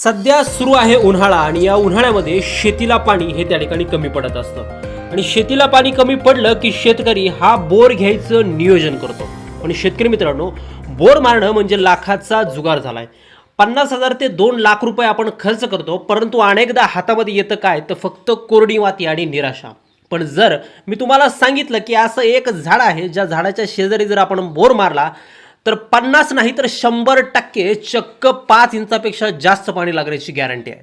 सध्या सुरू आहे उन्हाळा आणि या उन्हाळ्यामध्ये शेतीला पाणी हे त्या ठिकाणी कमी पडत असतं आणि शेतीला पाणी कमी पडलं की शेतकरी हा बोर घ्यायचं नियोजन करतो. आणि शेतकरी मित्रांनो, बोर मारणं म्हणजे लाखाचा जुगार झालाय. 50,000 ते 2 लाख रुपये आपण खर्च करतो, परंतु अनेकदा हातामध्ये येतं काय तर फक्त कोरडी माती आणि निराशा. पण जर मी तुम्हाला सांगितलं की असं एक झाड आहे ज्या झाडाच्या शेजारी जर आपण बोर मारला तर 50 नाही तर 100% चक्क 5 इंचापेक्षा जास्त पाणी लागण्याची गॅरंटी आहे.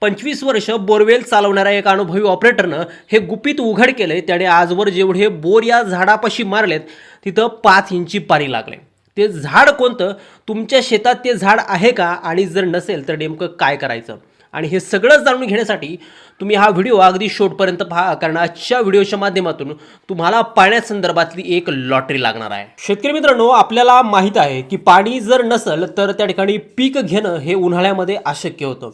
25 वर्ष बोरवेल चालवणाऱ्या एक अनुभवी ऑपरेटरनं हे गुपित उघड केलंय. त्याने आजवर जेवढे बोर या झाडापाशी मारलेत तिथं 5 इंची पाणी लागले. ते झाड कोणतं, तुमच्या शेतात ते झाड आहे का, आणि जर नसेल तर नेमकं काय करायचं, आणि हे सगळं जाणून घेण्यासाठी तुम्ही हा व्हिडिओ अगदी शेवटपर्यंत पहा, कारण आजच्या व्हिडिओच्या माध्यमातून तुम्हाला पाण्यासंदर्भातली एक लॉटरी लागणार आहे. शेतकरी मित्रांनो, आपल्याला माहीत आहे की पाणी जर नसेल तर त्या ठिकाणी पीक घेणं हे उन्हाळ्यामध्ये अशक्य होतं.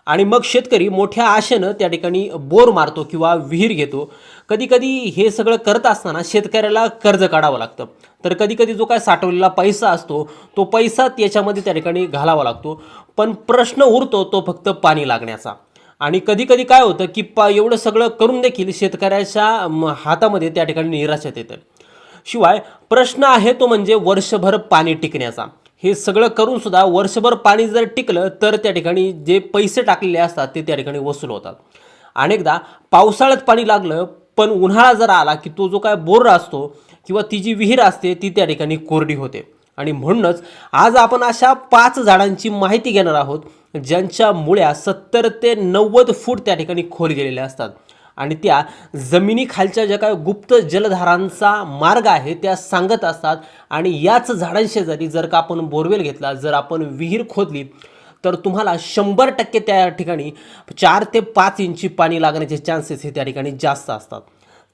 आणि मग शेतकरी मोठ्या आशेनं त्या ठिकाणी बोर मारतो किंवा विहीर घेतो. कधी कधी हे सगळं करत असताना शेतकऱ्याला कर्ज काढावं लागतं, तर कधी कधी जो काय साठवलेला पैसा असतो तो पैसा त्याच्यामध्ये त्या ठिकाणी घालावा लागतो. पण प्रश्न उरतो तो फक्त पाणी लागण्याचा. आणि कधी कधी काय होतं की एवढं सगळं करून देखील शेतकऱ्याच्या हातामध्ये त्या ठिकाणी निराशा येतं. शिवाय प्रश्न आहे तो म्हणजे वर्षभर पाणी टिकण्याचा. हे सगळं करून सुद्धा वर्षभर पाणी जर टिकलं तर त्या ठिकाणी जे पैसे टाकलेले असतात ते त्या ठिकाणी वसूल होतात. अनेकदा पावसाळ्यात पाणी लागलं पण उन्हाळा जर आला की तो जो काय बोर असतो किंवा ती जी विहीर असते ती त्या ठिकाणी कोरडी होते. आणि म्हणूनच आज आपण अशा 5 झाडांची माहिती घेणार आहोत ज्यांच्या मुळ्या 70 ते 90 फूट त्या ठिकाणी खोल गेलेल्या असतात आणि त्या जमिनीखालच्या ज्या काय गुप्त जलधारांचा मार्ग आहे त्या सांगत असतात. आणि याच झाडांशेजारी जर का आपण बोरवेल घेतला, जर आपण विहीर खोदली तर तुम्हाला 100% त्या ठिकाणी 4 ते 5 इंची पाणी लागण्याचे चान्सेस हे त्या ठिकाणी जास्त असतात.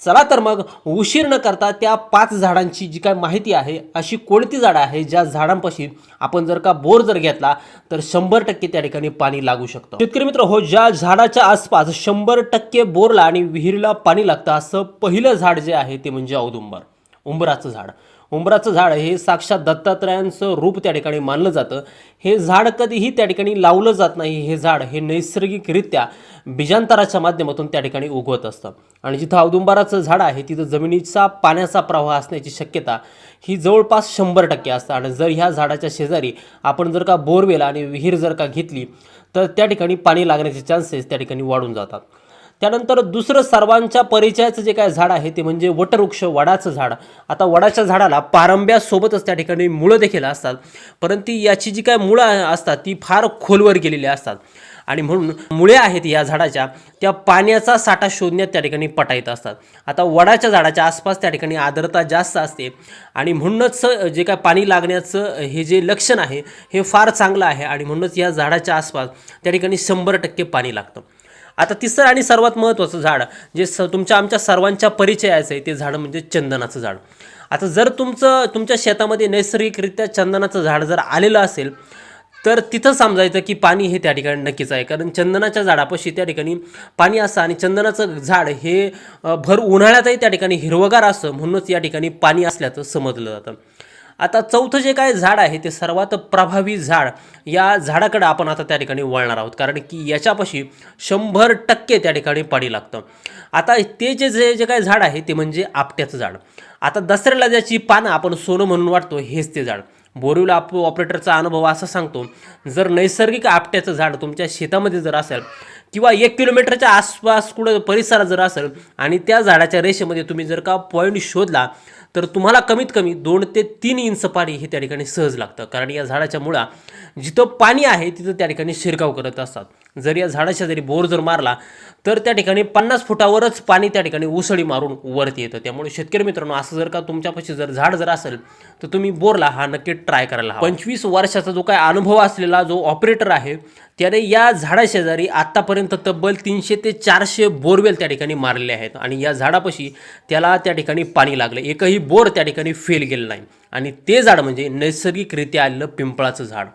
चला तर मग उशीर न करता त्या 5 झाडांची जी काय माहिती आहे, अशी कोणती झाडं आहे ज्या झाडांपाशी आपण जर का बोर जर घेतला तर 100% त्या ठिकाणी पाणी लागू शकतं. शेतकरी मित्र हो, ज्या झाडाच्या आसपास 100% बोरला आणि विहिरीला पाणी लागतं असं पहिलं झाड जे आहे ते म्हणजे औदुंबर, उंबराचं झाड. उंबराचं झाड हे साक्षात दत्तात्रयांचं रूप त्या ठिकाणी मानलं जातं. हे झाड कधीही त्या ठिकाणी लावलं जात नाही. हे झाड हे नैसर्गिकरित्या बीजांतराच्या माध्यमातून त्या ठिकाणी उगवत असतं. आणि जिथं औदुंबराचं झाड आहे तिथं जमिनीचा पाण्याचा प्रवाह असण्याची शक्यता ही जवळपास 100% असतं. आणि जर ह्या झाडाच्या शेजारी आपण जर का बोरवेल आणि विहीर जर का घेतली तर त्या ठिकाणी पाणी लागण्याचे चान्सेस त्या ठिकाणी वाढून जातात. त्यानंतर दुसरं सर्वांच्या परिचयाचं जे काय झाड आहे ते म्हणजे वटवृक्ष, वडाचं झाड. आता वडाच्या झाडाला पारंब्यासोबतच त्या ठिकाणी मुळं देखील असतात, परंतु याची जी काय मुळं असतात ती फार खोलवर गेलेली असतात. आणि म्हणून मुळे आहेत या झाडाच्या त्या पाण्याचा साठा शोधण्यात त्या ठिकाणी पटाईत असतात. आता वडाच्या झाडाच्या आसपास त्या ठिकाणी आर्द्रता जास्त असते आणि म्हणूनच जे काय पाणी लागण्याचं हे जे लक्षण आहे हे फार चांगलं आहे. आणि म्हणूनच या झाडाच्या आसपास त्या ठिकाणी 100% पाणी लागतं. आता तिसरं आणि सर्वात महत्त्वाचं झाड जे आमच्या सर्वांच्या परिचयाचं आहे ते झाड म्हणजे चंदनाचं झाड. आता जर तुमच्या शेतामध्ये नैसर्गिकरित्या चंदनाचं झाड जर आलेलं असेल तर तिथं समजायचं की पाणी हे त्या ठिकाणी नक्कीच आहे, कारण चंदनाच्या झाडापाशी त्या ठिकाणी पाणी असतं. आणि चंदनाचं झाड हे भर उन्हाळ्यातही त्या ठिकाणी हिरवगार असतं, म्हणूनच या ठिकाणी पाणी असल्याचं समजलं जातं. आता चौथं जे काय झाड आहे ते सर्वात प्रभावी झाड, या झाडाकडे आपण आता त्या ठिकाणी वळणार आहोत, कारण की याच्यापाशी 100% त्या ठिकाणी पाणी लागतं. आता ते जे काय झाड आहे ते म्हणजे आपट्याचं झाड. आता दसऱ्याला ज्याची पानं आपण सोनं म्हणून वाटतो हेच ते झाड. बोरवेल ऑपरेटरचा अनुभव असा सांगतो, जर नैसर्गिक आपट्याचं झाड तुमच्या शेतामध्ये जर असेल किंवा 1 किलोमीटरच्या आसपास कुठं परिसरात जर असेल आणि त्या झाडाच्या रेषेमध्ये तुम्ही जर का पॉईंट शोधला तर तुम्हाला कमीत कमी 2 ते 3 इंच पाणी हे त्या ठिकाणी सहज लागतं, कारण या झाडाच्या मुळा जिथं पाणी आहे तिथं त्या ठिकाणी शिरकाव करत असतात. जर या झाडाच्या जरी बोर जर मारला तर त्या ठिकाणी 50 फुटावरच पाणी त्या ठिकाणी उसळी मारून वरती येतं. त्यामुळे शेतकरी मित्रांनो, असं जर का तुमच्यापाशी जर झाड जर असेल तर तुम्ही बोरला हा नक्की ट्राय करायला हवा. 25 वर्षाचा जो काय अनुभव असलेला जो ऑपरेटर आहे त्याने या झाडाशेजारी आत्तापर्यंत तब्बल 300 ते 400 बोरवेल त्या ठिकाणी मारलेले आहेत. आणि या झाडापाशी त्याला त्या ठिकाणी पाणी लागलं, एकही बोर त्या ठिकाणी फेल गेलं नाही. आणि ते झाड म्हणजे नैसर्गिकरित्या आलेलं पिंपळाचं झाड.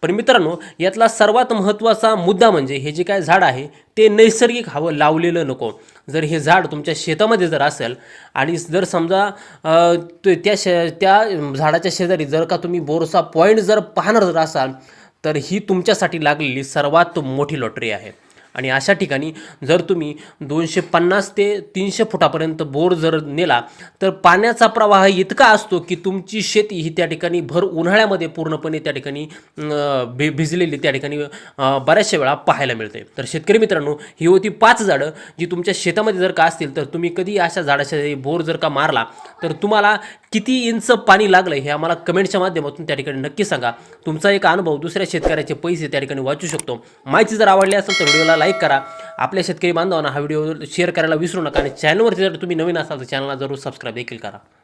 पण मित्रांनो, यातला सर्वात महत्त्वाचा मुद्दा म्हणजे हे जे काय झाड आहे ते नैसर्गिक हवं, लावलेलं नको. जर हे झाड तुमच्या शेतामध्ये जर असेल आणि जर समजा त्या झाडाच्या शेजारी जर का तुम्ही बोरचा पॉईंट जर पाहणार जर असाल तर ही तुमच्यासाठी लागलेली सर्वात मोठी लॉटरी आहे. आणि अशा ठिकाणी जर तुम्ही 250 ते 300 फुटापर्यंत बोर जर नेला तर पाण्याचा प्रवाह इतका असतो की तुमची शेती ही त्या ठिकाणी भर उन्हाळ्यामध्ये पूर्णपणे त्या ठिकाणी भिजलेली त्या ठिकाणी बऱ्याचशा वेळा पाहायला मिळते. तर शेतकरी मित्रांनो, ही होती 5 झाडं जी तुमच्या शेतामध्ये जर का असतील तर तुम्ही कधी अशा झाडाच्या बोर जर का मारला तर तुम्हाला किती इंच पाणी लागलं हे आम्हाला कमेंटच्या माध्यमातून त्या ठिकाणी नक्की सांगा. तुमचा एक अनुभव दुसऱ्या शेतकऱ्याचे पैसे त्या ठिकाणी वाचू शकतो. माहिती जर आवडली असेल तर व्हिडिओला लाईक करा. आपल्या शेतकरी बांधवांना हा व्हिडिओ शेअर करायला विसरू नका आणि चॅनलवरती जर तुम्ही नवीन असाल तर चॅनलला जरूर सबस्क्राईब देखील करा.